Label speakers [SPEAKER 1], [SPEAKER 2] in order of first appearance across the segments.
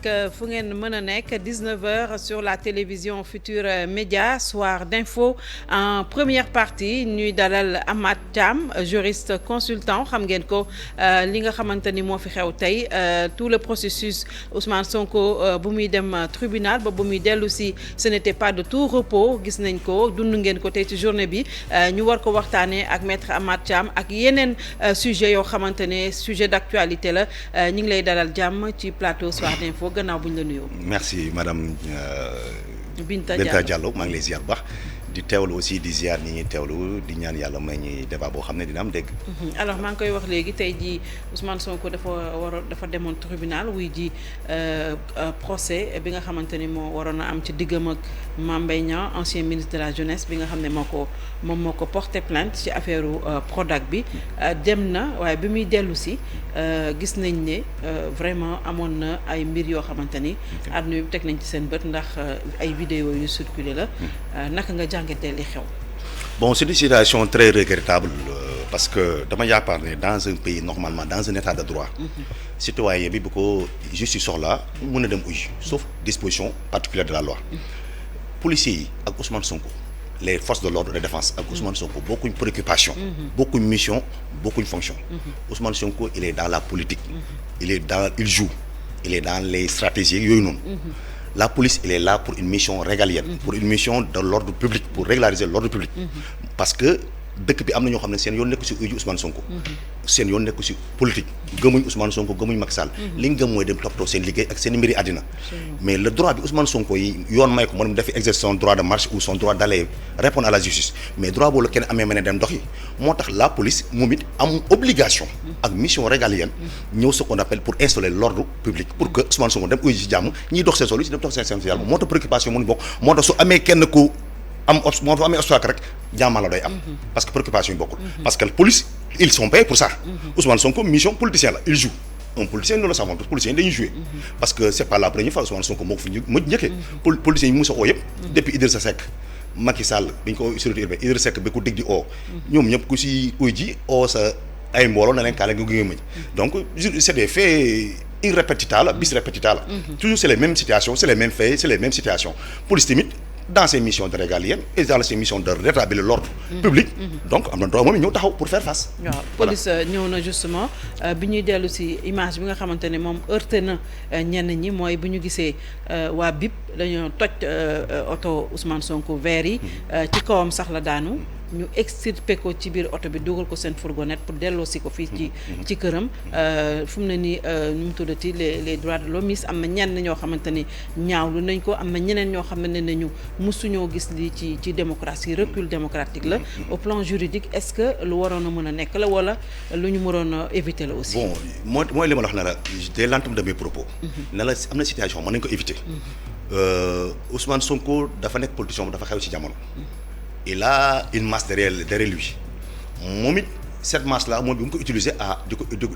[SPEAKER 1] ak fu ngeen mën a nekk 19h sur la télévision Futurs Médias soir d'info en première partie ñuy dalal Amath Thiam juriste consultant xam ngeen ko li nga xamante ni moo fi xew tey tout le processus Ousmane Sonko bu muy dem tribunal ba bu muy dellu si ce n'était pas de tout repos gis nañ ko dund ngeen ko tey ci journée bi ñu war ko waxtaanee ak maître Amath Thiam ak yeneen sujet yoo xamante ne sujet d'actualité la ñu ngi lay dalal jàmm ci plateau soir d'info gannaaw bu ñu la nuyoo.
[SPEAKER 2] merci madame
[SPEAKER 1] Binta
[SPEAKER 2] Diallo maa ngi lay ziar bu baax di teewlu aussi di ziar ñi ñuy teewlu di ñaan yàlla may ñi débat boo xam ne dina am dégg.
[SPEAKER 1] alors maa ngi koy wax léegi tey jii Ousmane Sonko dafa demoon tribunal wuy ji procès bi nga xamante ni moo waroon a am ci diggam ak Mame Mbaye Niang ancien ministre de la jeunesse bi nga xam ne moom moo ko porté plainte ci affaire Prodac bi dem na waaye bi muy dellu si gis nañ ne vraiment amoon na ay mbir yoo xamante ni àdduna bi teg nañ ci seen bët ndax ay vidéo yu circulé la naka nga jàngatee li xew.
[SPEAKER 2] Bon, c'est une situation très regrettable parce que dama yaakaar ne dans un pays normalement dans un état de droit citoyen bi bu ko justice soxla mën a dem uy sauf disposition particulière de la loi policiers yi ak Ousmane Sonko les forces de l'ordre de défense ak Ousmane Sonko bokkuñ préoccupation bokkuñ mission bokkuñ fonction Ousmane Sonko il est dans la politique il joue il est dans les stratégies yooyu noonu la police elle est là pour une mission régalienne pour une mission de l'ordre public pour régulariser l'ordre public parce que dëkk bi am na ñoo xam ne seen yoon nekku ci uyu Ousmane Sonko seen yoon nekku ci politique gëmuñ Ousmane Sonko gëmuñ Macky Sall li nga gëm mooy dem toppatoo seen liggéey ak seen mbiri àddina mais le droit bi Ousmane Sonko yi yoon may ko mën defi exercer son droit de marche ou son droit d'aller répondre à la justice mais droit boobu la kenn amee mën a dem dox yi moo tax la police moom it am obligation ak mission régalienne ñëw ce qu'on appelle pour installer l'ordre public pour que Ousmane Sonko dem uyu ci jàmm ñiy dox seen solo si dem dox seen yàlla moo tax préoccupation mënu bokk moo tax su amee kenn ku moo fa amee obstacle rek jàmmal la doy am parce que préoccupation yi bokkul parce que la police ils sont payés pour ça Ousmane Sonko mission politicien la il joue un politicien nous le savons tous policiers dañuy jouer parce que c'est pas la première fois Ousmane Sonko moo ko fi njëkkee policiers yi mu sa oo yëpp depuis Idrissa Seck Macky Sall bi ñu ko sécurité urbaine Idrissa Seck bi ku dig di oo ñoom ñëpp ku si uy ji oo sa ay mbooloo na leen kaale nga gunge donc c'est des faits irrépétitables bis répétitables toujours c'est les mêmes situations c'est les mêmes faits c'est les mêmes situations police tamit dans ses missions de régalienne et dans ses missions de rétablir l'ordre public donc am na droit moom ñëw taxaw pour faire face.
[SPEAKER 1] waaw police ñëw na justement bi ñuy dellu ci image bi nga xamante ne moom heurté na ñenn ñi mooy bu ñu gisee waa BIP dañoo toj oto Ousmane Sonko vert yi ci kawam sax la daanu ñu extirpé ko ci biir oto bi dugal ko seen fourgonnette pour delloo si ko fii ci këram fu mu ne nii nu mu tuddati les droits de l'homme am na ñenn ñoo xamante ni ñaawlu nañ ko am na ñeneen ñoo xam ne nañu musuñoo gis lii ci démocratie recul démocratique la au plan juridique est-ce que lu waroon a mën a nekk la wala lu ñu mënoon a éviter la aussi.
[SPEAKER 2] bon mooy li ma la wax ne la dès l'entame de mes propos. ne la am na situation mën nañ ko éviter. Ousmane Sonko dafa nekk politicien dafa xew ci jamono. il a une masse derrière lui moom it cette masse là moom bi mu ko utiliser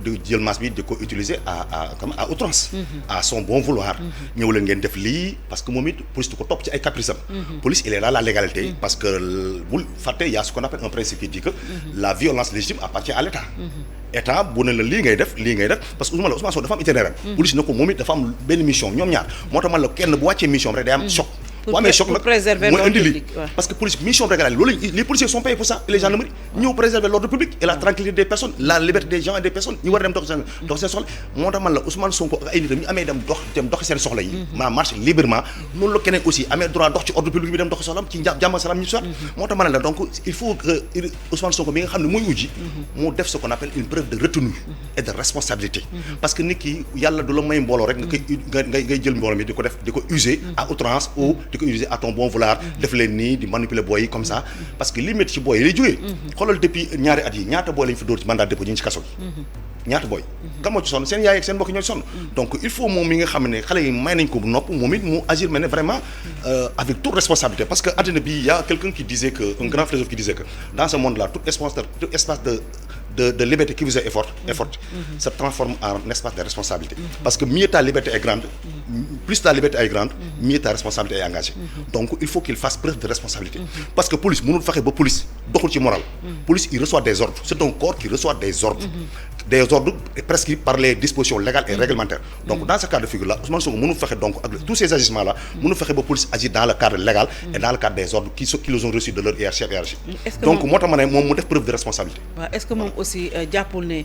[SPEAKER 2] di jël masse bi di ko utiliser à outrance à son bon vouloir ñëw leen ngeen def lii parce que moom it police du ko topp ci ay caprice am police il est là la légalité parce que bul fàtte y a ce qu'on appelle un principe qui dit que la violence légitime appartient à l'État état bu ne la lii ngay def parce que Ousmane Sonko dafa am itinéraire police na ko moom it dafa am benn mission ñoom ñaar moo tax man la kenn bu wàccee mission rek day am choc bu amee choc nag mooy indi lii parce que police mission régalienne loolu les policiers sont payés pour ça et les gendarmeries ñëw préserver l'ordre public et la tranquillité des personnes la liberté des gens et des personnes ñu war a dem dox seen soxla moo tax man la Ousmane Sonko ak ay nitam ñu amee dem doxi seen soxla yi maa marche librement noonu la keneen aussi amee droit dox ci ordre public bi dem doxi soxlam ci jàmm salaam ñu soit moo tax man la donc il faut que Ousmane Sonko bi nga xam ne mooy uji mu def ce qu'on appelle une preuve de retenue et de responsabilité parce que nit ki yàlla du la may mbooloo rek ngay jël mbooloo mi di ko user à outrance ou di ko utiliser à ton bon vouloir def leen nii di manipuler booy yi comme ça parce que li métti ci booy yi lay jógee xoolal depuis ñaari at yi ñaata booy lañ fi dóor ci mandat de dépôt ñu ngi ci kaso gi ñaata booy kan moo ci sonn seen yaay ak seen mbokk ñoo ci sonn donc il faut moom mi nga xam ne xale yi may nañ ko bu nopp moom it mu agir mais ne vraiment avec toute responsabilité parce que àddina bi y a quelqu'un qui disait que un grand philosophe qui disait que dans ce monde là tout espace de liberté qui vous est forte se transforme en espace de responsabilité parce que mieux ta liberté est grande plus ta liberté est grande mieux ta responsabilité est engagée donc il faut qu'il fasse preuve de responsabilité parce que police mënul fexe ba police doxul ci moral. police il reçoit des ordres c'est un corps qui reçoit des ordres. des ordres prescrits par les dispositions légales et réglementaires. Donc dans ce cas de figure là Ousmane Sonko mënu fexe donc ak tous ces agissements là mënu fexe ba police agit dans le cadre légal et dans le cadre des ordres qui les ont reçus de leur chef hiérarchique. Donc moo tax ma ne moom mu def preuve de responsabilité.
[SPEAKER 1] waaw est-ce que moom aussi jàppul ne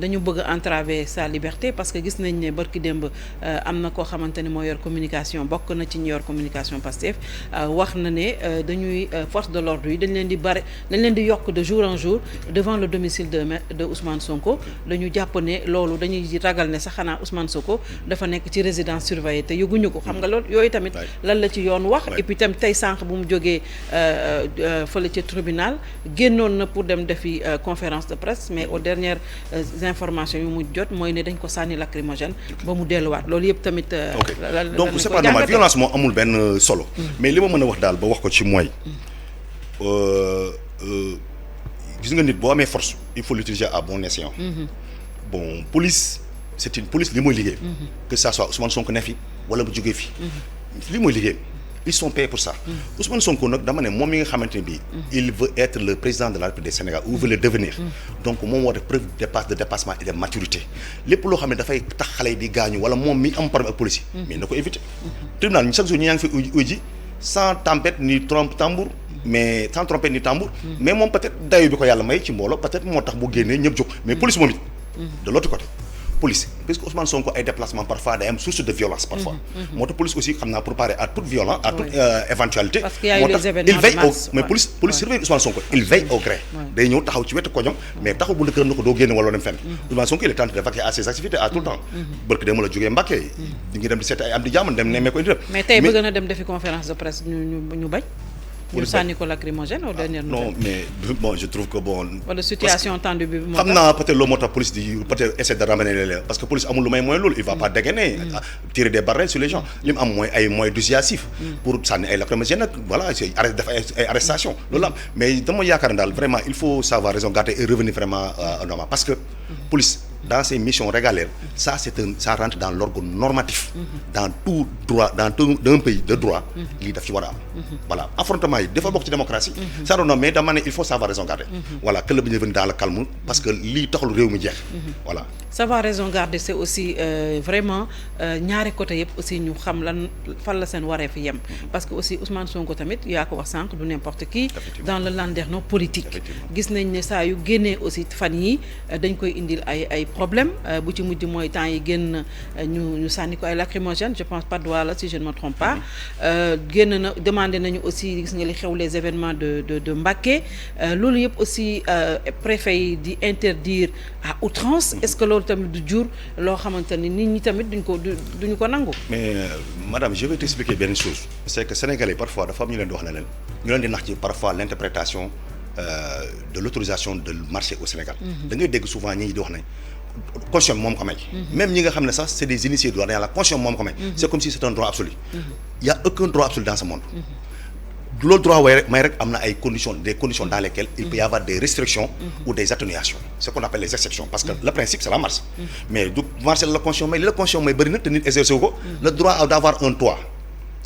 [SPEAKER 1] dañu bëgg a entraver sa liberté parce que gis nañ ne barki démb am na koo xamante ne moo yor communication bokk na ci ñu yor communication Pastef wax na ne dañuy force de l'ordre yi dañ leen di yokk de jour en jour devant le domicile de Ousmane Sonko. dañu jàpp ne loolu dañuy ragal ne sax xanaa Ousmane Sonko dafa nekk ci résidence surveillée te yëguñu ko xam nga loolu yooyu tamit lan la ci yoon wax et puis tam tey sànq bu mu jógee fële ca tribunal génnoon na pour dem defi conférence de presse mais aux dernières informations yu mu jot mooy ne dañ ko sànni lacrymogène ba mu delluwaat loolu yëpp tamit
[SPEAKER 2] donc c'est pas normal violence moo amul benn solo mais li ma mën a wax daal ba wax ko ci mooy gis nga nit boo amee force il faut l'utiliser à bon escient. Bon police c'est une police li mooy liggéey. que ça soit Ousmane Sonko ne fi wala mu jógee fi. li mooy liggéey ils sont payés pour ça. Ousmane Sonko nag dama ne moom mi nga xamante ne bii. il veut être le président de la République du Sénégal ou veut le devenir. donc moom war def preuve de dépassement et de maturité lépp loo xam ne dafay tax xale yi di gaañu wala moom mi am problème ak police yi. mais na ko éviter. tribunal chaque jour ñu yaa ngi fi uy ji sans tempête ni tambour. mais sans tromper ni tambour. mais moom peut-être dayo bi ko yàlla may ci mbooloo peut-être moo tax bu génnee ñëpp jóg mais police moom it. de l'autre côté police parce que Ousmane Sonko ay déplacement parfois day am source de violence parfois. moo tax police aussi xam naa pour parer à toute violence à toute éventualité.
[SPEAKER 1] parce qu'il y a eu des événements de mars
[SPEAKER 2] mais police surveille Ousmane Sonko il veille au gré. day ñëw taxaw ci wetu koñom mais taxaw bu ndëkkëram na ko doo génne wala dem fenn. Ousmane Sonko il est tenté de vaquer à ses activités à tout le temps. barke dem la jógee Mbacké di ngi dem di seet ay am di jàmm dem nemmee ko indi
[SPEAKER 1] mais tey bëgg na dem defi conférence de presse ñu bañ. ñu sànni ko lacrymogène aux dernières nouvelles.
[SPEAKER 2] non mais bon je trouve que bon.
[SPEAKER 1] wala situation tendue bi moo
[SPEAKER 2] xam naa peut-être loolu moo tax police di peut-être essayer de ramener les parce que police amul lu may mooy loolu il va pas dégainer tirer des barres sur les gens li mu am mooy ay moyens dissuasifs pour sànni ay lacrymogène nag voilà c'est def ay arrestation loolu am mais dama yaakaar ne daal vraiment il faut savoir raison garder et revenir vraiment normal parce que police dans ses missions régaliennes ça ça rentre dans l'ordre normatif dans tout droit dans tout d'un pays de droit lii daf ci war a am voilà affrontement yi dafa bokk ci démocratie ça non mais dama ne il faut savoir raison garder voilà que le bi ñu venir dans le calme parce que lii taxul réew mi jeex voilà
[SPEAKER 1] savoir raison garder c'est aussi vraiment ñaari côté yëpp aussi ñu xam lan fan la seen waree fi yem parce que aussi Ousmane Sonko tamit yaa ko wax sànq du n'importe qui dans le landerneau politique gis nañ ne saa yu génnee aussi fan yi dañ koy indil ay problème bu ci mujj mooy temps yi génn ñu sànni ko ay lacrymogène je pense pas Douala la si je ne me trompe pas génn na demandé nañu aussi gis nga li xew les événements de Mbacké loolu yëpp aussi préfet yi di interdire à outrance est-ce que loolu tamit du jur loo xamante ni nit ñi tamit duñu ko nangu.
[SPEAKER 2] mais madame je vais t'expliquer benn chose c'est que sénégalais parfois dafa am ñu leen di wax ne leen ñu leen di nax ci parfois l'interprétation de l'autorisation de marcher au Sénégal. da ngay dégg souvent ñi di wax ne constitution moom ko may. même ñi nga xam ne sax c'est des initiés du droit la constitution moom ko may. c'est comme si c'est un droit absolu. il y a aucun droit absolu dans ce monde. loolu droit may rek am na ay conditions dans lesquelles il peut y avoir des restrictions ou des atténuations ce qu'on appelle les exceptions parce que le principe c'est la marche mais du marché la constitution may li la constitution may bëri na te nit exercer wu ko le droit d'avoir un toit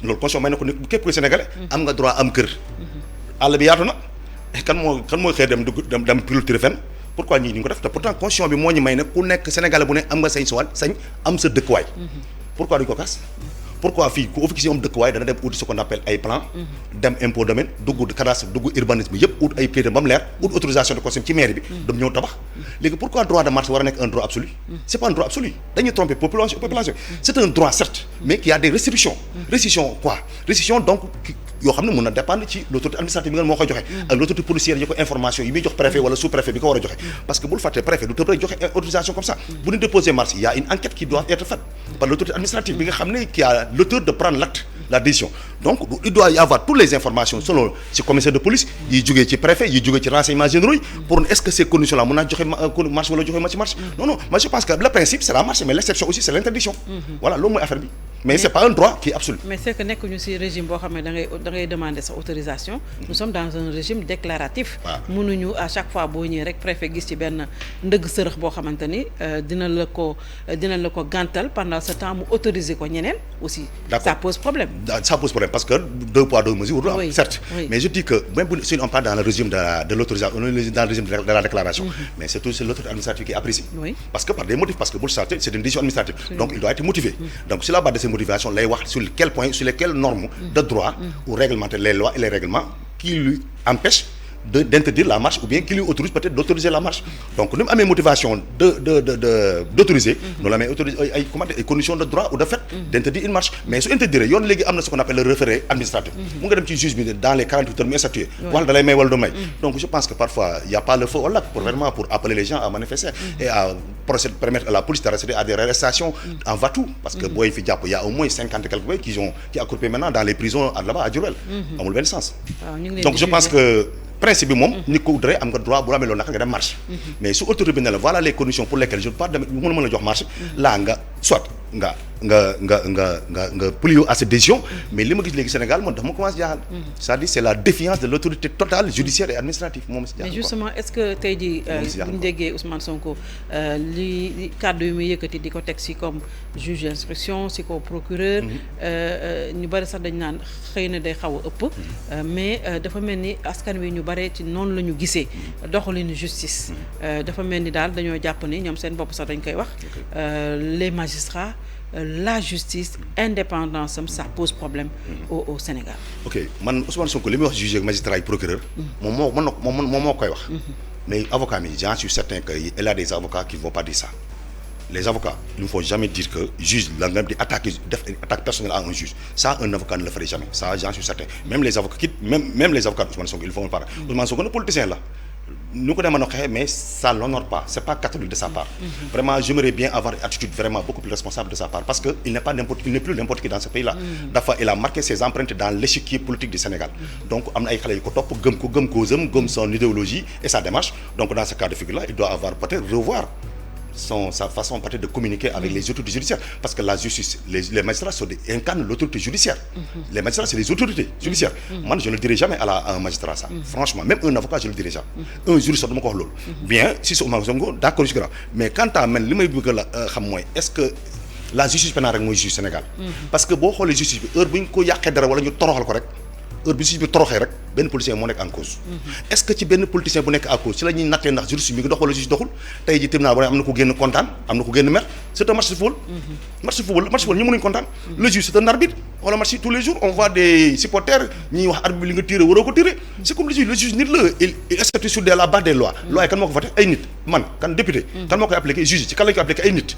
[SPEAKER 2] loolu constitution may na ko nit képp kuy sénégalais am nga droit am kër àll bi yaatu na kan moo xëy dem pilotiri fenn pourquoi ñii ñu ko def te pourtant constitution bi moo ñu may ne ku nekk sénégalais bu ne am nga sañ am sa dëkkuwaay pourquoi duñ ko kas pourquoi fii ku officier am dëkkuwaay dana dem ut ce qu'on appelle ay plan dem impôt domaine dugg cadastre dugg urbanisme yëpp ut ay pied ba mu leer ut autorisation de construction ci mairie bi dam ñëw tabax léegi pourquoi droit de marche war a nekk un droit absolu c'est pas un droit absolu dañuy tromper population c'est un droit certes mais qui a des restrictions restriction donc yoo xam ne mën na dépendre ci l'autorité administrative bi nga moo koy joxe ak l'autorité policière yi ko information yi muy jox préfet wala sous-préfet bi ko war a joxe parce que bul fàtte préfet du tëb rek joxe autorisation comme ça bu ñu déposer marche il y a une enquête qui doit être faite par l'autorité administrative bi nga xam ne qui a l'auteur de prendre l'acte la décision donc il doit y avoir toutes les informations selon ci commissaire de police yi jógee ci préfet yi jógee ci renseignements généraux yi pour est-ce que ces conditions là mën naa joxe marche wala joxe ma ci marche non moi je pense que le principe c'est la marche mais l'exception aussi c'est l'interdiction voilà loolu mooy affaire bi mais c'est pas un droit qui est absolu.
[SPEAKER 1] mais c'est que nekkuñu ci régime boo xam ne da ngay demander sa autorisation. nous sommes dans un régime déclaratif. mënuñu à chaque fois boo ñëwee rek préfet gis ci benn ndëgg sërëx boo xamante ni dina la ko gàntal pendant ce temps mu autoriser ko ñeneen aussi. ça pose problème.
[SPEAKER 2] ça pose problème parce que 2 poids 2 mesures. oui certes mais je dis que même si on parle dans le régime de l'autorisation, on est dans le régime de la déclaration. mais c'est tout l'autorité administrative qui apprécie. parce que par des motifs, parce que vous le savez, c'est une décision administrative. donc il doit être motivé. donc sur la base de ces motivations lay wax sur quel point, sur lesquelles normes de droit ou réglementaires, les lois et les règlements qui lui empêchent d'interdire la marche ou bien qui lui autorise peut-être d'autoriser la marche. donc nous avons motivation d'autoriser, nous avons ay conditions de droit ou de fait d'interdire une marche. mais su interdire yoon léegi am na ce qu'on appelle le référé administratif. mu nga dem ci juge bi dans les 48 heures mu statuer wala da lay may wala du may. donc je pense que parfois il y a pas le feu au lac pour vraiment pour appeler les gens à manifester et à permettre à la police d'arrêter à des arrestations en va-tout. parce que booy fi jàpp il y a au moins 50 et quelques boy qui accroupent maintenant dans les prisons là-bas à Diourbel. amul benn sens. donc je pense que principe bi moom ni ko dre am nga droit bu la amee loolu naka nga dem marche. mais su autorité bi ne la voilà les conditions pour lesquelles je ne peux pas mën a jox marche là nga soit nga plié à cette décision. mais li ma gis léegi Sénégal moom dafa ma commencé jaaxal. c'est-à-dire c'est la défiance de l'autorité totale judiciaire et administrative moom si jaaxal.
[SPEAKER 1] mais justement est-ce que tey jii bu ñu déggee Ousmane Sonko li kàddu yu muy yëkkati di ko teg si comme juge d'instruction si ko procureur. ñu bari sax dañ naan xëy na day xaw a ëpp. mais dafa mel ni askan wi ñu bare ci noonu la ñu gisee doxalinu justice. dafa mel ni daal dañoo jàpp ni ñoom seen bopp sax dañ koy wax. les magistrats. La justice indépendance ça pose problème au Sénégal. ok
[SPEAKER 2] man Ousmane Sonko li muy wax juge ak magistrat yi procureur. moom moo koy wax. mais avocat mi j'en suis certain que il y a des avocats qui ne vont pas dire ça. les avocats il ne faut jamais dire que juge la nga di attaque personnelle à un juge ça un avocat ne le ferait jamais ça j'en suis certain. même les avocats même les avocats d'Ousmane Sonko ils font pas. Ousmane Sonko ne politicien la. nous ko demoon a mais ça l'honore pas, c'est pas catholique de sa part. Vraiment j'aimerais bien avoir une attitude vraiment beaucoup plus responsable de sa part parce que il n'est plus n'importe qui dans ce pays-là. Dafa il a marqué ses empreintes dans l'échiquier politique du Sénégal. donc am na ay xale yu ko topp gëm causam gëm son idéologie et sa démarche. donc dans ce cas de figure-là il doit avoir peut-être revoir sa façon peut-être de communiquer avec les autorités judiciaires parce que la justice les magistrats incarnent l'autorité judiciaire. Les magistrats c'est les autorités judiciaires. Moi je ne le dirai jamais à un magistrat ça. Franchement même un avocat je ne le dirai jamais. Un juriste sax du ma ko wax loolu. bien si c'est Ousmane Sonko d'accord jusque-là mais quant à man li may bëgg la xam mooy est-ce que la justice pénale rek mooy justice Sénégal. parce que boo xoolee justice bi heure bu ñu ko yàqee dara wala ñu toroxal ko rek. heure bi justice bi toroxee rek benn politicien moo nekk en cause. est-ce que ci benn politicien bu nekk en cause ci la ñuy nattee ndax justice mi ngi dox wala justice doxul tey ji tribunal bu ne am na ko génn kontaan am na ko génn mer c'est un match de football. match de football ñu mënuñ kontaan. le juge c'est un arbitre wala match tous les jours on voit des supporters ñuy wax arbitre bi li nga tiré waroo ko tiré c'est comme le juge nit la il statue sur la base des lois. loi yi kan moo ko voté ay nit man kan député. kan moo koy appliqué juge ci kan lañ koy appliqué ay nit.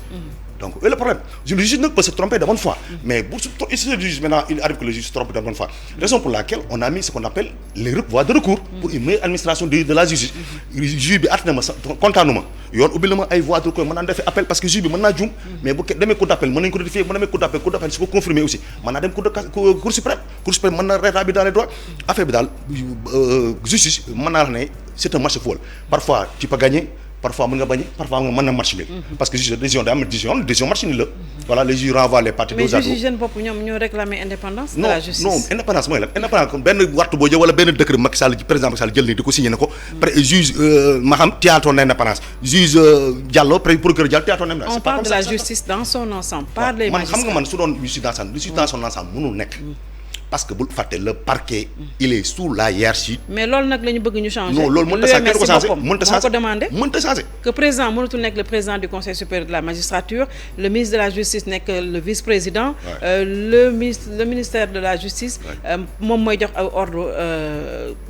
[SPEAKER 2] donc le problème le juge ne peut se tromper de bonne foi. mais bu si le juge maintenant il arrive que le juge se trompe de bonne foi. raison pour laquelle on a mis ce qu'on appelle les voies de recours pour une meilleure administration de la justice. juge bi àtt na ma kontaanu ma yoon ubbi la ma ay voies de recours mën naa defee appel parce que juge bi mën naa juum. mais bu demee cour d'appel mën nañu ko rectifier bu demee cour d'appel su ko confirmer aussi mën naa dem cour suprême mën na rétablir dans les droits. affaire bi daal justice mën naa wax ne c'est un match de football parfois tu peux gagner. parfois mën nga bañ parfois nga mën na match bi parce que décision day am décision match ni la voilà les juges renvoient les parties.
[SPEAKER 1] mais juges yi bopp ñoom ñoo réclamer indépendance. de la justice
[SPEAKER 2] non indépendance mooy lan indépendance comme benn waxtu boo jël wala benn décret Macky Sall président Macky Sall jël ni di ko signé na ko. juge ma xam théâtre indépendance juge Diallo procureur Diallo théâtre indépendance.
[SPEAKER 1] on parle de la justice dans son ensemble. par les magistrats
[SPEAKER 2] man xam nga man su doon justice dans son ensemble mënul nekk. parce que bul fàtte le parquet il est sous la hiérarchie.
[SPEAKER 1] mais loolu nag la ñu bëgg ñu changer.
[SPEAKER 2] non loolu mënta changer mënta changer.
[SPEAKER 1] que président mënatul nekk le président du conseil supérieur de la magistrature le ministre de la justice nekk le vice-président. le ministère de la justice. moom mooy jox ordre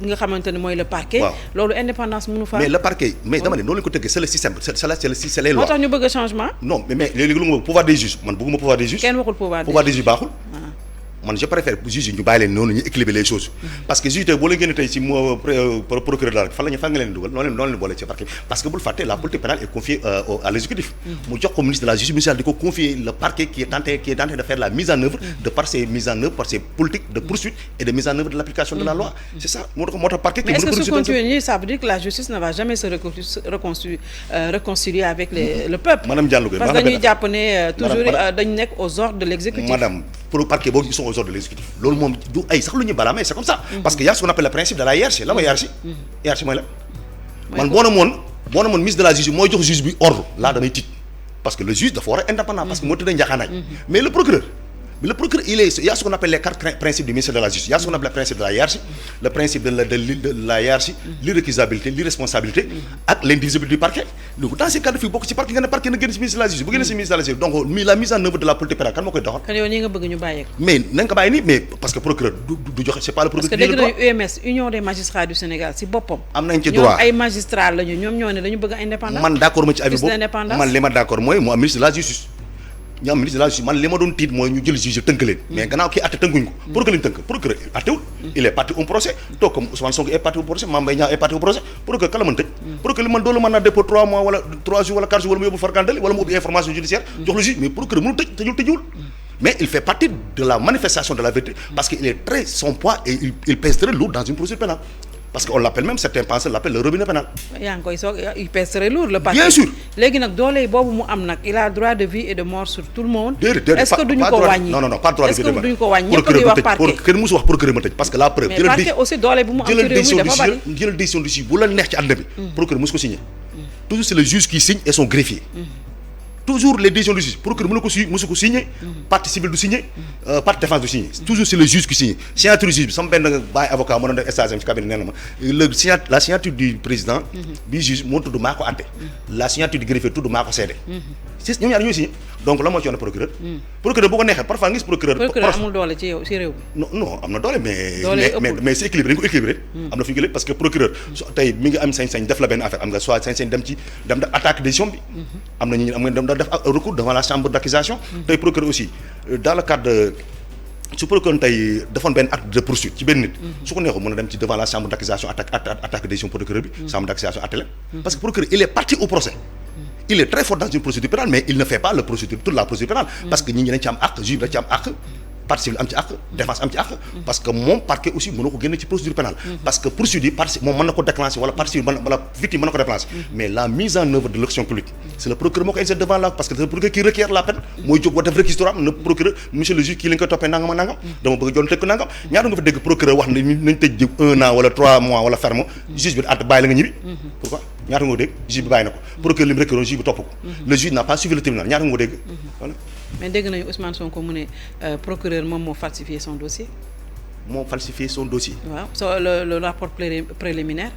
[SPEAKER 1] nga xamante ne mooy le parquet. loolu indépendance mënu fa.
[SPEAKER 2] mais le parquet mais dama ne noonu la ñu ko tëggee c'est le système c'est les lois.
[SPEAKER 1] moo tax ñu bëgg changement.
[SPEAKER 2] non mais léegi lu nga pouvoir des juges man bëgguma pouvoir des juges.
[SPEAKER 1] kenn waxul pouvoir
[SPEAKER 2] des juges baaxul. man je préfère juge yi ñu bàyyi leen noonu ñu équilibrer les choses parce que juge tey boo leen génne tey ci procureur de la fan nga leen dugal noonu leen boole ci parquet parce que bul fàtte la politique pénale est confiée à l'exécutif mu jox ko ministre de la justice ministère di ko confier le parquet qui est tenté de faire la mise en œuvre de par ses mises en œuvre par ses politiques de poursuite et de mise en œuvre de l'application de la loi c'est ça moo tax parquet
[SPEAKER 1] mais est-ce que su continuer ça veut dire que la justice ne va jamais se réconcilier avec le peuple
[SPEAKER 2] madame Diallo
[SPEAKER 1] parce que dañuy jàpp ne toujours dañu nekk aux ordres de l'exécutif
[SPEAKER 2] madame pour parquet boobu ils sont aux ordres de l'exécutif loolu moom du ay sax lu ñu balaamee c'est comme ça parce que y a ce qu'on appelle le principe de la hiérarchie la mooy hiérarchie mooy la man boo na moon ministre de la justice mooy jox juge bi ordre là damay tiit parce que le juge dafa war a indépendant parce que moo tëddee njaaxaanaay mais le procureur il y a ce qu'on appelle les quatre principes du ministère de la justice il y a ce qu'on appelle le principe de la hiérarchie le principe de la hiérarchie l'irrécusabilité l'irresponsabilité ak l'indivisibilité du parquet donc dans ces cas de fii bokk ci parquet nga ne parquet na génn ci ministre de la justice bu génne ci ministre de la justice donc la mise en œuvre de la politique pénale kan moo koy doxal
[SPEAKER 1] kan yow nii nga bëgg ñu bàyyi ko
[SPEAKER 2] mais nañ ko bàyyi nii mais parce que procureur du joxe c'est pas le procureur
[SPEAKER 1] parce que dégg nañu UMS Union des magistrats du Sénégal ci boppam
[SPEAKER 2] am nañ ci droit
[SPEAKER 1] ñoom ay magistrats lañu ñoom ñoo ne dañu bëgg indépendance
[SPEAKER 2] man d'accord ma ci avis boobu man li ma d'accord mooy mu am ministre de la justice ñu am ministre de la justice man li ma doon tiit mooy ñu jël juge tënk leen mais gannaaw kii atte tënkuñ ko pour que lañ tënk procureur attewul il est parti au procès toog comme Ousmane Sonko est parti au procès Mame Mbaye Niang est parti au procès procureur kala mën tëj procureur li man doolu mën naa dépôt 3 mois wala 3 jours wala 4 jours wala mu yóbbu farkandali wala mu ubbi information judiciaire jox le juge mais procureur mënul tëjul mais il fait partie de la manifestation de la vérité parce que il est très son poids et il pèse très lourd dans une procédure pénale parce que on l'appelle même certains penseurs l'appellent le robinet pénal.
[SPEAKER 1] yaa ngi koy soog il pèse très lourd le parquet.
[SPEAKER 2] bien sûr
[SPEAKER 1] léegi nag doole boobu mu am nag il a droit de vie et de mort sur tout le monde.
[SPEAKER 2] déedéet
[SPEAKER 1] est-ce que duñu ko wàññi
[SPEAKER 2] non pas droit de vie et de mort
[SPEAKER 1] est-ce que duñu ko wàññi ñëpp di wax parquet
[SPEAKER 2] kenn musu wax procureur ma tëj parce que la preuve.
[SPEAKER 1] mais parquet aussi doole bu mu am ci réew mi dafa bari
[SPEAKER 2] jëlal décision du juge bu la neex ci àdduna bi. procureur musu ko signé. toujours c'est le juge qui signe et son greffier. toujours les décisions du juge procureur mësu ko signé partie civile du signé partie défense du signé toujours c'est le juge qui signe signature du juge bi sama benn baay avocat moo doon def stage ci cabinet nee na ma la signature du président bi juge moo tudd maa ko àtte la signature du greffier tudd maa ko seede si ñoom ñaar ñooy signé donc la moo ci yoon procureur procureur bu ko neexee parfois nga gis procureur
[SPEAKER 1] amul doole ci yow ci réew mi
[SPEAKER 2] non am na doole mais c'est équilibré dañ ko équilibré am na fi ñu ko parce que procureur tey mi ngi am sañ-sañ def la benn affaire am nga soit sañ-sañ dem attaque décision bi am na ñu am nga def recours devant la chambre d'accusation tey procureur aussi dans le cadre de su procureur tey defoon benn acte de poursuite ci benn nit su ko neexoo mën a dem ci devant la chambre d'accusation attaque décision procureur bi chambre d'accusation atte leen parce que procureur il est parti au procès il est très fort dans une procédure pénale mais il ne fait pas toute la procédure pénale parce que ñi dañ ci am àq juge dañ ci am àq partie civile am ci àq défense am ci àq parce que moom parquet aussi mën na ko génne ci procédure pénale parce que poursuite yi partie moom mën na ko déclencher wala partie civile wala victime mën na ko déclencher mais la mise en œuvre de l'action publique c'est le procureur moo ko initié devant la parce que c'est le procureur qui requiert la peine mooy jóg wa def réquisitoire am na procureur monsieur le juge kii lañ koy toppee nangam ak nangam dama bëgg joon tëj ko nangam ñaata nga fa dégg procureur wax ne nañ tëj 1 an wala 3 mois wala ferme juge bi at bàyyi la nga ñibbi pourquoi ñaata nga ko dégg juge bi bàyyi na ko procureur li mu requéroon juge bi topp ko le juge n'a pas suivi le tribunal ñaata nga ko dégg voilà
[SPEAKER 1] mais dégg nañu Ousmane Sonko mu ne procureur moom moo falsifié son dossier.
[SPEAKER 2] moo falsifié son dossier.
[SPEAKER 1] waaw so le rapport préliminaire.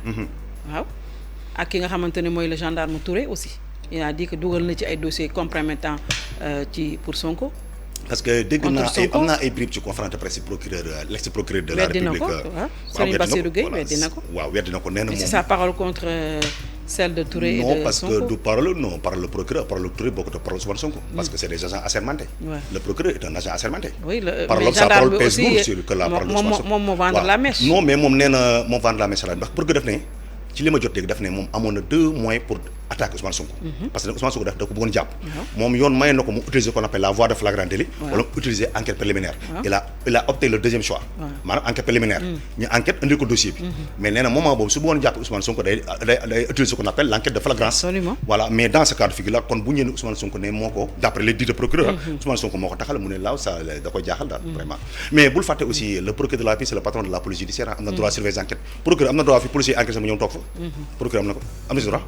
[SPEAKER 1] waaw ak ki nga xamante ne mooy le gendarme Touré aussi il a dit que dugal na ci ay dossiers compromettants pour Sonko.
[SPEAKER 2] parce que dégg naa am naa ay bribes ci conférence de presse procureur l'ex-procureur de la République.
[SPEAKER 1] Serigne Bassirou Gueye weddi na ko.
[SPEAKER 2] waaw weddi na ko nee na moom
[SPEAKER 1] c'est sa parole contre celle de Touré et de Sonko.
[SPEAKER 2] non parce que du parole le procureur parole Touré bokkut ak parole Ousmane Sonko. parce que c'est des agents assermentés. le procureur est un agent assermenté.
[SPEAKER 1] oui
[SPEAKER 2] mais gendarme bi aussi
[SPEAKER 1] moom moo vendre la mèche.
[SPEAKER 2] non mais moom nee na moom vendre la mèche la ndax procureur def ne ci li ma jot dégg daf ne moom amoon na 2 mois pour attaquer Ousmane Sonko. parce que Ousmane Sonko da ko bëggoon jàpp. moom yoon maye na ko mu utiliser qu'on appelle la voie de flagrant délit. wala mu utiliser enquête préliminaire. il a opté le deuxième choix. maanaam enquête préliminaire. ñu enquête indi ko dossier bi. mais nee na moment boobu su bëggoon jàpp Ousmane Sonko day utiliser qu'on appelle l'enquête de flagrance.
[SPEAKER 1] absolument
[SPEAKER 2] voilà mais dans ce cas de figure là kon bu ñëwee Ousmane Sonko ne moo ko d'après les dits de procureur. Ousmane Sonko moo ko taxal mu ne laaw ça da koy jaaxal daal vraiment. mais bul fàtte aussi le procureur de la République c'est le patron de la police judiciaire am na droit surveiller enquête procureur am na droit fi policier enquête sama ñoom toog fa. procureur am na ko am na si droit.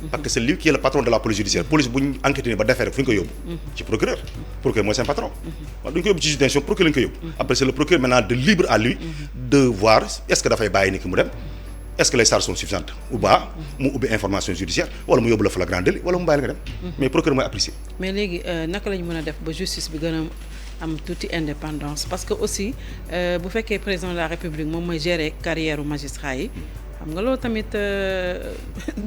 [SPEAKER 2] parce que c'est lui qui est le patron de la police judiciaire police bu ñu enquêté ba defee rek fu ñu ko yóbbu ci procureur mooy seen patron waaw duñu ko yóbbu ci juridiction procureur lañu ko yóbbu après c'est le procureur maintenant de libre à lui de voir est-ce que dafay bàyyi ni ki mu dem est-ce que les charges sont suffisantes ou pas mu ubbi information judiciaire wala mu yóbbu la flagrant délit wala mu bàyyi la nga dem mais procureur mooy apprécier
[SPEAKER 1] mais léegi naka lañu mën a def ba justice bi gën a am tuuti indépendance parce que aussi bu fekkee président de la République moom mooy gérer carrière magistrat yi xam nga loolu tamit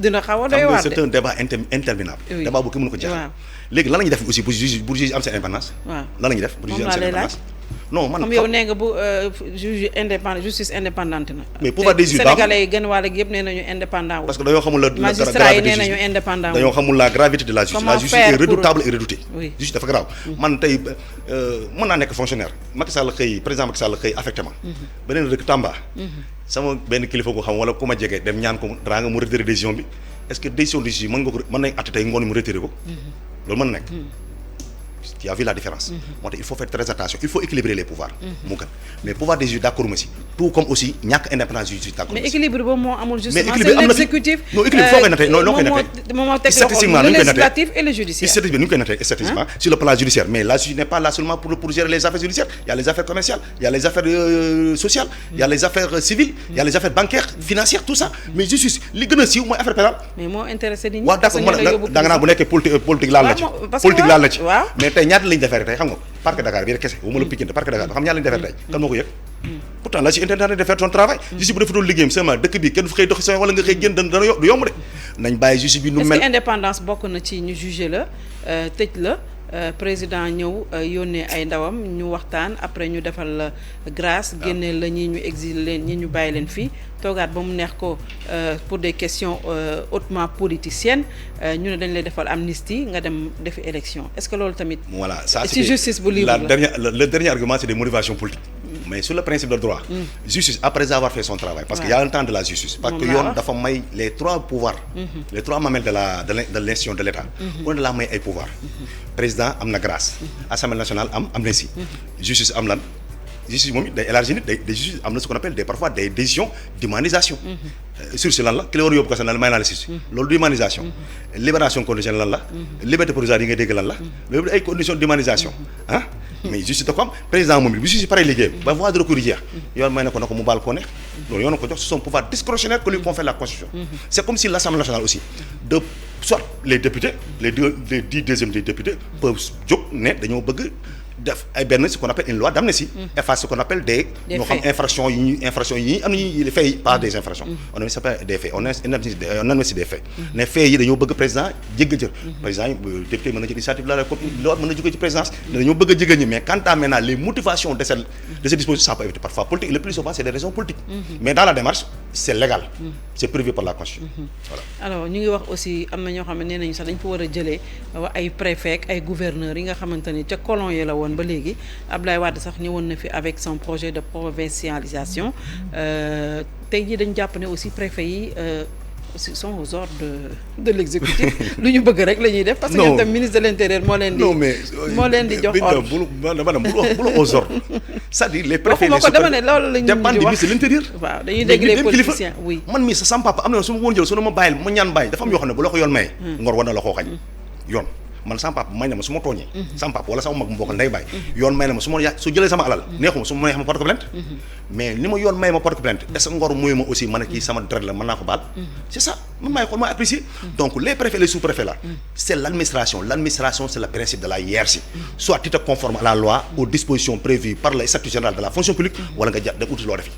[SPEAKER 1] dina xaw a doy waar de.
[SPEAKER 2] c'est un débat interminable.
[SPEAKER 1] oui
[SPEAKER 2] débat bu ki mën ko jeexal. léegi lan la ñuy def aussi pour juge am seen indépendance.
[SPEAKER 1] waaw
[SPEAKER 2] lan la ñuy def pour juge am seen indépendance. non man
[SPEAKER 1] comme yow nee nga bu juge indépendant justice indépendante na.
[SPEAKER 2] mais pouvoir des juges
[SPEAKER 1] sénégalais yi gën wàll gi yëpp nee nañu indépendant wu.
[SPEAKER 2] parce que dañoo xamul la
[SPEAKER 1] magistrat yi nee nañu indépendant wu.
[SPEAKER 2] dañoo xamul la gravité de la justice. la justice est redoutable et redoutée.
[SPEAKER 1] oui
[SPEAKER 2] justice dafa grave. man tey mën naa nekk fonctionnaire Macky Sall xëy président Macky Sall xëy affecté ma. beneen dëkk Tamba. sama benn kilifa ko xam wala ku ma jege dem ñaan ko dara nga mu retiré décision bi est-ce que décision du juge mën nga ko mën nañ àtte tey ngoon mu retiré ko. loolu mën na nekk. tu as vu la différence. moo tax il faut faire très attention il faut équilibrer les pouvoirs. mu gën mais pouvoir des juges d'accord ma si tout comme aussi ñàkk indépendance juge d'accord ma si.
[SPEAKER 1] mais équilibre boobu moo amul justement.
[SPEAKER 2] mais équilibre am na fi
[SPEAKER 1] l'exécutif.
[SPEAKER 2] non équilibre foo koy nattee noo koy nattee.
[SPEAKER 1] moom moo teg
[SPEAKER 2] statistiquement
[SPEAKER 1] le
[SPEAKER 2] nu ñu koy
[SPEAKER 1] législatif et le judiciaire.
[SPEAKER 2] statistiquement nu ñu koy nattee statistiquement sur le plan judiciaire mais la justice n'est pas là seulement pour gérer les affaires judiciaires il y a les affaires commerciales il y a les affaires sociales il y a les affaires civiles il y a les affaires bancaires financières tout ça mais justice li gën a siiw mooy affaire pénale.
[SPEAKER 1] mais moo intéressé nit ñi.
[SPEAKER 2] waaw d'accord da nga naan bu nekkee politique laal na ci. politique laal na ci mais tey ñaata lañu defee tey xam nga parc Dakar bi rek kese wuma la Pikine parc Dakar xam ñaata lañu defee tey kan moo ko yëg pourtant la justice interne de faire son travail justice bu defatul liggéeyam seulement dëkk bi kenn du xëy doxi wala nga xëy génn dana du yomb de nañ bàyyi justice bi nu mel.
[SPEAKER 1] est-ce que indépendance bokk na ci ñu juger la tëj la président ñëw yónnee ay ndawam ñu waxtaan après ñu defal la grâce génneel la ñi ñu exil leen ñi ñu bàyyi leen fii toogaat ba mu neex ko pour des questions hautement politiciennes ñu ne dañ lay defal amnistie nga dem defi élection est-ce que loolu tamit.
[SPEAKER 2] voilà ça
[SPEAKER 1] ci justice bu libre la
[SPEAKER 2] le dernier argument c'est des motivations politiques. mais sur le principe de droit. justice après avoir fait son travail. parce que y a un temps de la justice. parce que yoon dafa may les trois pouvoirs. les trois mamelles de l'institution de l'État. on la may ay pouvoirs. président am na grâce. assemblée nationale am amnistie. justice am lan justice moom it day élargir nit day justice am na ce qu'on appelle parfois des décisions d'humanisation. sursis lan la ki la war a yóbbu ko sax may naa la sursis. loolu du humanisation. libération conditionnelle lan la. liberté provisoire yi nga dégg lan la. loolu ay conditions d'humanisation ah. mais justice da ko am président moom it bu justice pare liggéey ba voie de recours jeex yoon may na ko mu baal koo neex loolu yoon na ko jox son pouvoir discrétionnaire que lui confère la constitution. c'est comme si l'Assemblée nationale aussi de soit les députés les 10 des députés peuvent jóg ne dañoo bëgg def ay benn ce qu'on appelle une loi d'amnistie efface ce qu'on appelle des ñoo xam infractions yi am nañu faits pas des infractions on ne sait pas des faits on amnistie des faits ne faits yi dañoo bëgg président jéggal jër président yi député mën na jël initiative la loi mën na jógee ci présidence ne dañoo bëgg a jéggal ñi mais quant à maintenant les motivations de ces dispositions ça peut être parfois politique le plus souvent c'est des raisons politiques mais dans la démarche c'est légal c'est prévu par la constitution voilà.
[SPEAKER 1] alors ñu ngi wax aussi am na ñoo xam ne nee nañu sax dañ fa war a jëlee ay préfet ay gouverneurs yi nga xamante ni ca colon yi la woon ba léegi Abdoulaye Wade sax ñëwoon na fi avec son projet de provincialisation tey jii dañu jàpp ne aussi préfet yi aussi sont aux ordres de l'exécutif lu ñu bëgg rek la ñuy def. parce que ñoom tam ministre de l'intérieur moo leen di. moo leen di jox ordre
[SPEAKER 2] bul wax aux ordres c'est-à-dire les préfets
[SPEAKER 1] waxuma ko dama ne loolu la ñu di wax
[SPEAKER 2] ministre de l'intérieur.
[SPEAKER 1] waaw dañuy dégg les politiciens oui.
[SPEAKER 2] man mii sa sama papa am na su ma woon jël su ma bàyyil ma ñaan bàyyi dafa am yoo xam ne bu la ko yoon maye. ngor war na la koo xañ yoon. man sama papa may na ma su ma tooñee sama papa wala sama mag mu bokkal ndey bàyyi yoon may na ma su jëlee sama alal neexuma su ma neex ma porte ko plainte mais ni ma yoon may ma porte ko plainte est-ce que ngor muy ma aussi man a kii sama deret la mën naa ko baal c'est ça man maay xool maa apprécier donc les préfets les sous-préfets là c'est l'administration c'est le principe de la hiérarchie soit tu te conformes à la loi aux dispositions prévues par le statut général de la fonction publique wala nga jàpp da uti loo defi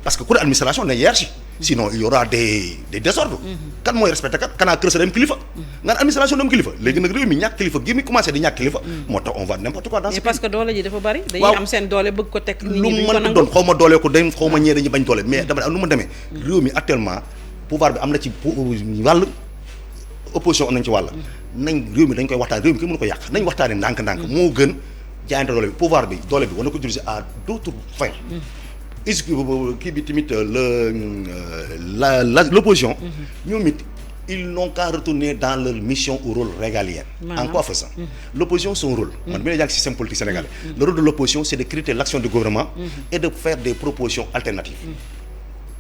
[SPEAKER 2] parce que ku ne administration ne hiérarchie sinon il y aura des désordres kan mooy respecté kat kanaa kër sa dem kilifa nga administration dem kilifa léegi nag réew mi ñàkk kilifa gi mi commencé di ñàkk kilifa moo tax on va n'importe quoi dans ce pays
[SPEAKER 1] parce que doole ji dafa bari dañuy am seen doole bëgg ko teg nit ñi duñ ko nangu
[SPEAKER 2] doon xaw ma doole ko day xaw ma ñee dañuy bañ doole mais dama nu mu demee réew mi actuellement pouvoir bi am na ci wàll opposition am nañ ci wàll nañ réew mi dañ koy waxtaan réew mi kenn mënu ko yàq nañ waxtaane ndànk-ndànk moo gën jaayante doole bi pouvoir bi doole bi war na ko utiliser à d'autres fins kii bi tamit l'opposition ñoom it ils n'ont qu'à retourner dans leur mission ou rôle régalien. En quoi faisant l'opposition son rôle man bi ne jàng système politique sénégalais le rôle de l'opposition c'est de critiquer l'action du gouvernement et de faire des propositions alternatives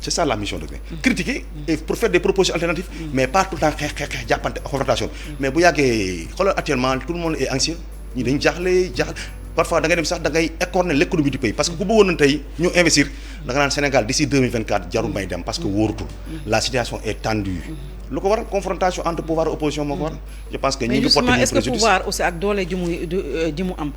[SPEAKER 2] c'est ça la mission de critiquer et pour faire des propositions alternatives mais pas tout le temps xeex jàppante confrontation mais bu yàggee xoolal actuellement tout le monde est anxieux ñi dañ jaaxle parfois da ngay dem sax da ngay écorner l'économie du pays parce que ku bëggoon na tey ñu investir da nga naan Sénégal d'ici 2024 jarul may dem parce que wóorutul la situation est tendue lu ko waral confrontation entre pouvoir et opposition moo ko waral je pense que ñi ngi porter
[SPEAKER 1] est-ce que pouvoir aussi ak doole ji mu am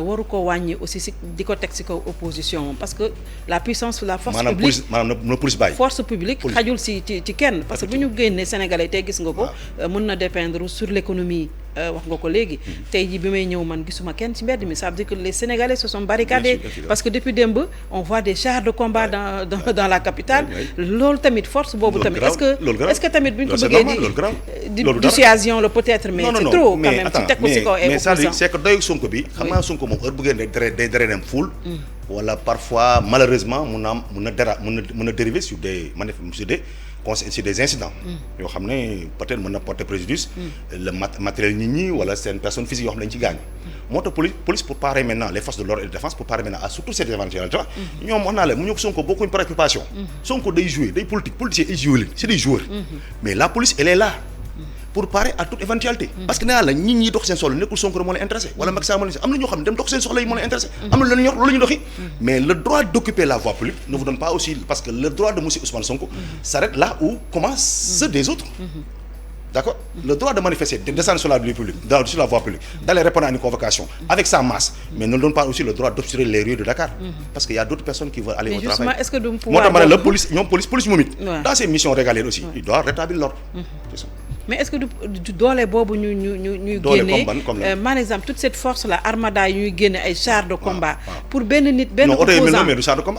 [SPEAKER 1] waru ko wàññi aussi si di ko teg si kaw opposition parce que la puissance la force publique
[SPEAKER 2] maanaam na police bàyyi
[SPEAKER 1] force publique xajul ci kenn parce que bu ñu génnee Sénégalais tey gis nga ko mën na dépendre sur l'économie wax nga ko léegi tey jii bi may ñëw man gisuma kenn ci mbedd mi ça veut dire que les Sénégalais se sont barricadés parce que depuis démb on voit des chars de combat dans la capitale loolu tamit force boobu tamit est-ce que tamit bu ñu ko bëggee di dissuasion la peut-être mais c'est trop quand même ci teg ko ci kaw
[SPEAKER 2] mais ça c'est que doy Sonko bi xam nga Sonko moom heure bu ngeen day dem fuul wala parfois malheureusement mun na dériver sur des sur des incidents yoo xam ne peut-être mën na porter préjudice le matériel nit ñi wala seen personne physique yoo xam ne dañu ci gaañu moo tax police pour parer maintenant les forces de l'ordre et de défense pour parer maintenant à surtout cette éventualité ñoom wax naa la mu ñëw Sonko bokkuñ préoccupation Sonko day jouer day politicien ay jouer c'est des joueurs mais la police elle est là pour parer à toute éventualité parce que nee naa la nit ñi dox seen soxla nekkul Sonko moo leen intéressé wala Macky Sall moo leen am na ñoo xam ne dem dox seen soxla yi moo leen intéressé am na lu leen ñor loolu la ñu doxi mais le droit d'occuper la voie publique ne vous donne pas aussi parce que le droit de monsieur Ousmane Sonko s'arrête là où commence ceux des autres d'accord le droit de manifester de descendre sur la voie publique sur la voie publique d'aller répondre à une convocation avec sa masse mais ne donne pas aussi le droit d'obstruer les rues de Dakar parce qu'il y a d'autres personnes qui veulent aller au travail
[SPEAKER 1] est-ce que du
[SPEAKER 2] moo tax ma ne la police ñoom police moom it dans ses missions régaliennes aussi il doit rétablir l'ordre c'est ça.
[SPEAKER 1] Mais est-ce que du doole boobu ñuy génne par exemple toute cette force là armada yi ñuy génne ay chars de combat pour benn nit benn opposant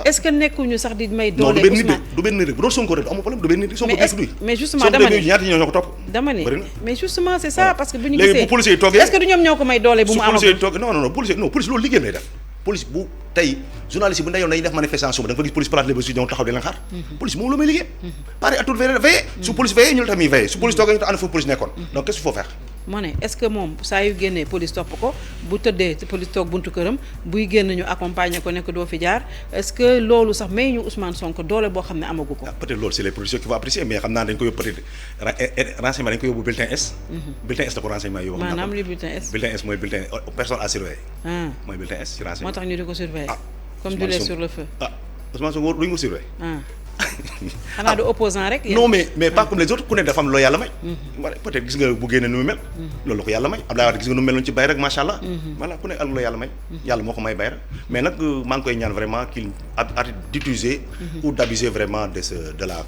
[SPEAKER 1] est-ce que nekkuñu sax di may doole Ousmane
[SPEAKER 2] du benn nit bu doon Sonko rek amul problème du benn nit Sonko
[SPEAKER 1] mais justement dama ne
[SPEAKER 2] ñaata ñoo ko topp
[SPEAKER 1] dama ne mais justement c'est ça parce que bu ñu
[SPEAKER 2] léegi bu policiers yi toogee
[SPEAKER 1] est-ce que du ñoom ñoo ko may doole bu mu amagul
[SPEAKER 2] non police loolu liggéeyam lay def police bu tey journaliste bu ndayoon dañuy def manifestation bi da nga fa gis police place les basi ñëw taxaw di leen xaar police moom la may liggéey pare à toute veiller su police veillé ñu la tamit veillé su police toogee ñu tax ana fu police nekkoon donc qu'est-ce qu'il faut faire
[SPEAKER 1] moo ne est-ce que moom saa yu génnee police topp ko bu tëddee police toog buntu këram buy génn ñu accompagner ko nekk doo fi jaar est-ce que loolu sax may ñu Ousmane Sonko doole boo xam ne amagu ko
[SPEAKER 2] peut-être loolu c'est les policiers qui vont apprécier mais xam naa dañ ko yóbbu peut-être renseignement dañ ko yóbbu bulletin S bulletin S la ko renseignement yóbbu
[SPEAKER 1] maanaam li bulletin S
[SPEAKER 2] mooy bulletin personne à surveiller mooy bulletin S ci renseignement
[SPEAKER 1] moo tax ñu di ko surveiller comme du lait sur le feu
[SPEAKER 2] Ousmane Sonko duñu ko surveiller
[SPEAKER 1] xanaa du opposant rek
[SPEAKER 2] non mais pas comme les autres ku ne dafa am loo yàlla may peut-être gis nga bu génne nu mu mel loolu la ko yàlla may Abdoulaye Wade gis nga nu mu meloon ci bay rek macha allah voilà ku ne ak loo yàlla may yàlla moo ko may bay rek mais nag maa ngi koy ñaan vraiment qu'il arrête d'utiliser ou d'abuser vraiment de la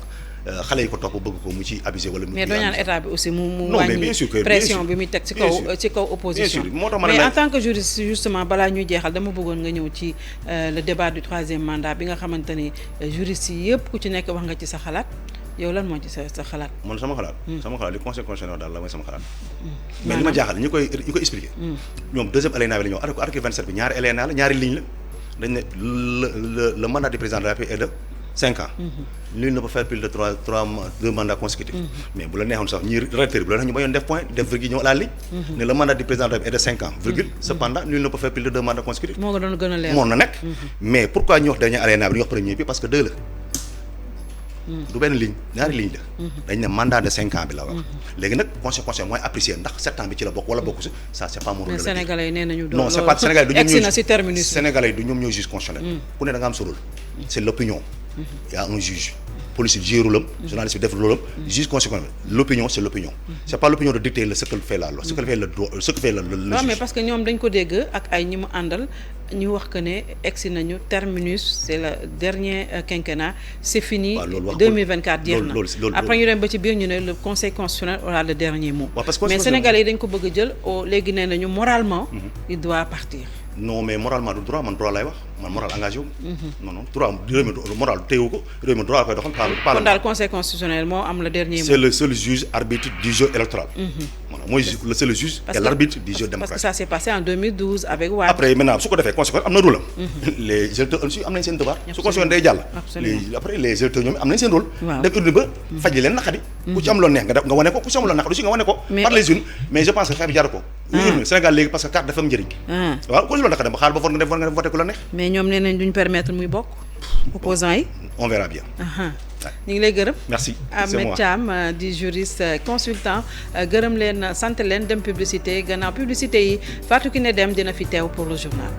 [SPEAKER 2] xale yi ko topp bëgg ko mu ci abusé wala.
[SPEAKER 1] mais doo ñaan état bi aussi mu wàññi pression bi muy teg ci kaw opposition. mais en tant que juriste justement balaa ñuy jeexal dama bëggoon nga ñëw ci le débat du troisième mandat bi nga xamante ni juriste yi yëpp ku ci nekk wax nga ci sa xalaat yow lan moo ci sa xalaat.
[SPEAKER 2] man sama xalaat li conseil constitutionnel daal la mooy sama xalaat. mais li ma jaaxal ñu koy expliquer. ñoom deuxième alinéa bi la ñëw article 27 bi ñaari alinéa la ñaari ligne la dañ ne le mandat du président de la République est de 5 ans. Nul ne peut faire plus de 2 mandats consécutifs. Mais bu la neexoon sax ñi recteur bi la ñu bañoon def point def virgule ñëw à la ligne. Ne le mandat du président est de 5 ans virgule. Cependant nul ne peut faire plus de 2 mandats consécutifs.
[SPEAKER 1] moo ko doon gën a leer
[SPEAKER 2] moo na nekk. mais pourquoi ñu wax dernier alinéa bi ñu wax premier bi parce que 2 la. du benn ligne ñaari ligne la. dañ ne mandat de 5 ans bi la wax. léegi nag conseil mooy apprécier ndax 7 ans bi ci la bokk wala bokku si ça c'est pas mon rôle.
[SPEAKER 1] mais Sénégalais yi nee nañu
[SPEAKER 2] non c'est pas Sénégalais du ñoom
[SPEAKER 1] na si terminus.
[SPEAKER 2] Sénégalais du ñoom ñooy juge constitutionnel. ku ne da nga am sa rôle. c'est l'opinion. Il y a un juge. Police jouer rôle, journaliste def rôle, juge conséquent. L'opinion c'est l'opinion. C'est pas l'opinion de dicter ce que fait la loi, ce que fait le droit, ce que fait le juge.
[SPEAKER 1] Non mais parce que ñoom dañ ko dégg ak ay ñi mu àndal ñu wax que ne egsi nañu terminus c'est le dernier quinquennat c'est fini 2024 jeex na après ñu dem ba ci biir ñu ne le conseil constitutionnel aura le dernier mot. Mais Sénégalais yi dañ ko bëgg a jël léegi nee nañu moralement il doit partir.
[SPEAKER 2] Non mais moralement du droit man droit lay wax man moral engagé wu. non droit réew mi moral téyewu ko réew mi droit koy doxal.
[SPEAKER 1] kon daal conseil constitutionnel moo am le dernier mot.
[SPEAKER 2] c'est le seul juge arbitre du jeu électoral. mooy le seul juge et l'arbitre du jeu démocratique.
[SPEAKER 1] parce que ça s'est passé en 2012 avec Wade.
[SPEAKER 2] après maintenant su ko defee conseil am na rôle am. les électeurs aussi am nañ seen devoir. su conseil day jàll. après les électeurs ñoom am nañ seen rôle. dem urne ba faj leen naqari. ku ci am loo neex nga wane ko ku ci am loo naqari aussi nga wane ko. par les unes mais je pense que xeex bi jar ko. Sénégal léegi parce que carte dafa am njëriñ. waaw ku ci loolu naka dem xaar ba nga voté ku la neex.
[SPEAKER 1] mais ñoom nee nañ duñ permettre muy bokk opposants yi.
[SPEAKER 2] on verra bien.
[SPEAKER 1] ñu ngi lay gërëm.
[SPEAKER 2] merci
[SPEAKER 1] Ahmed Thiam di juriste consultant gërëm leen sant leen dem publicité gannaaw publicité yi Fatou Kiné Deme dina fi teew pour le journal.